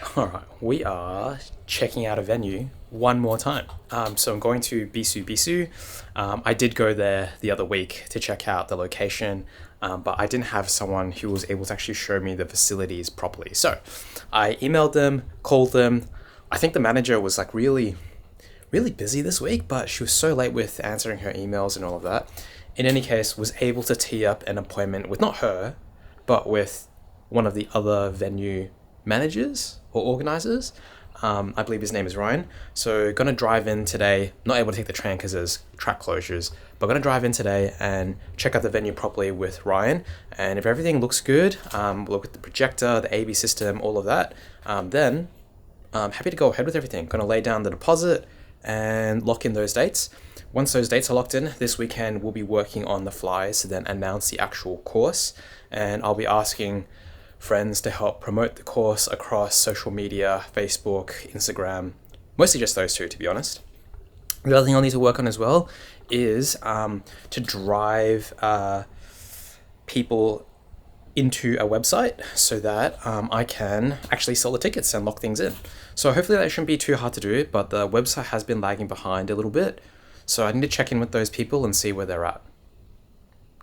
All right, we are checking out a venue one more time. So I'm going to Bisou Bisou. I did go there the other week to check out the location, but I didn't have someone who was able to actually show me the facilities properly. So I emailed them, called them. I think the manager was like really busy this week, but she was so late with answering her emails and all of that. In any case, was able to tee up an appointment with not her, but with one of the other venue managers or organizers. I believe his name is Ryan. So gonna drive in today. Not able to take the train because there's track closures, but gonna drive in today and check out the venue properly with Ryan. And if everything looks good, look at the projector, the AV system, all of that, then I'm happy to go ahead with everything. Gonna lay down the deposit and lock in those dates. Once those dates are locked in, this weekend we'll be working on the flyers to then announce the actual course. And I'll be asking friends to help promote the course across social media, Facebook, Instagram, mostly just those two, to be honest. The other thing I'll need to work on as well is to drive people into a website so that I can actually sell the tickets and lock things in. So hopefully that shouldn't be too hard to do, but the website has been lagging behind a little bit. So I need to check in with those people and see where they're at.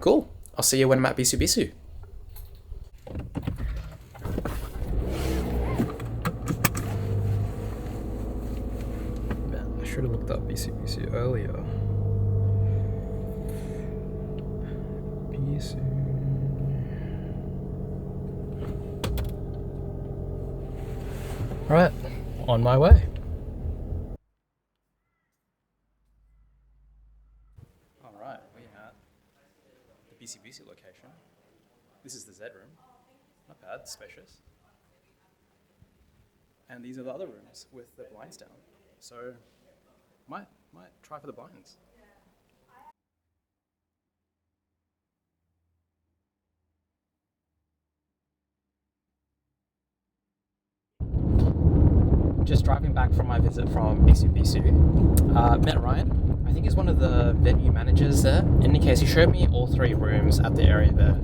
Cool. I'll see you when I'm at Bisou Bisou. Man, I should have looked up Bisou Bisou earlier. Bisou. Right, on my way. All right, we're at the Bisou Bisou location. This is the Z room. Not bad, spacious. And these are the other rooms with the blinds down. So might try for the blinds. Just driving back from my visit from Bisou Bisou, met Ryan. I think he's one of the venue managers there. In any case, he showed me all three rooms at the area there.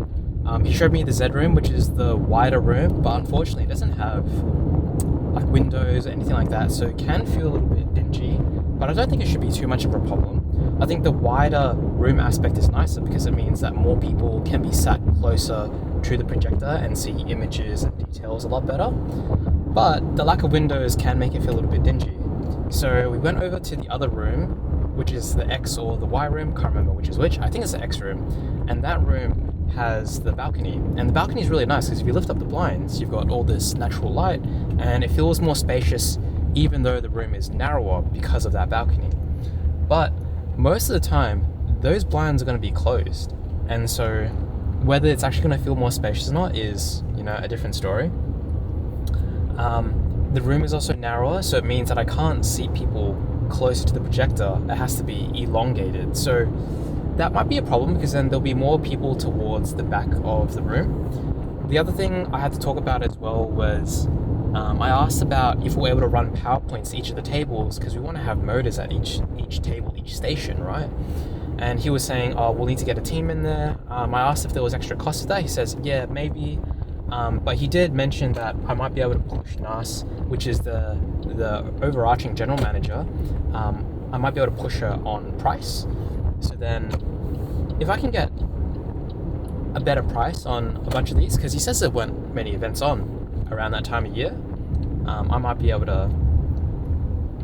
He showed me the Z room, which is the wider room, but unfortunately it doesn't have like windows or anything like that, so it can feel a little bit dingy, but I don't think it should be too much of a problem. I think the wider room aspect is nicer because it means that more people can be sat closer to the projector and see images and details a lot better. But the lack of windows can make it feel a little bit dingy. So we went over to the other room, which is the X or the Y room, can't remember which is which. I think it's the X room. And that room has the balcony. And the balcony is really nice because if you lift up the blinds, you've got all this natural light and it feels more spacious even though the room is narrower because of that balcony. But most of the time, those blinds are going to be closed. And so whether it's actually going to feel more spacious or not is, a different story. The room is also narrower, so it means that I can't see people closer to the projector. It has to be elongated. So that might be a problem because then there'll be more people towards the back of the room. The other thing I had to talk about as well was I asked about if we're able to run PowerPoints to each of the tables because we want to have motors at each table, each station, right? And he was saying, we'll need to get a team in there. I asked if there was extra cost to that. He says, yeah, maybe. But he did mention that I might be able to push Nas, which is the overarching general manager. I might be able to push her on price. So then if I can get a better price on a bunch of these, because he says there weren't many events on around that time of year, I might be able to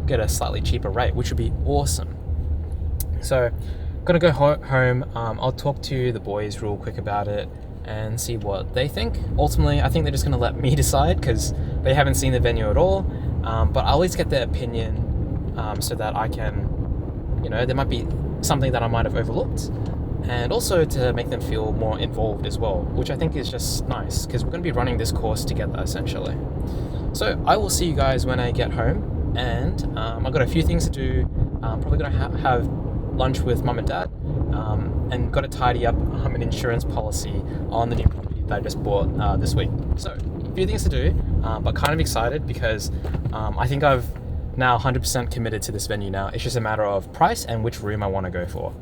get a slightly cheaper rate, which would be awesome. So gonna go home. I'll talk to the boys real quick about it and see what they think. Ultimately, I think they're just going to let me decide because they haven't seen the venue at all, but I'll at least get their opinion so that I can, there might be something that I might have overlooked, and also to make them feel more involved as well, which I think is just nice because we're going to be running this course together essentially. So I will see you guys when I get home, and I've got a few things to do. Probably going to have lunch with mum and dad, and got to tidy up an insurance policy on the new property that I just bought this week. So a few things to do, but kind of excited because I think I've now 100% committed to this venue now. It's just a matter of price and which room I want to go for.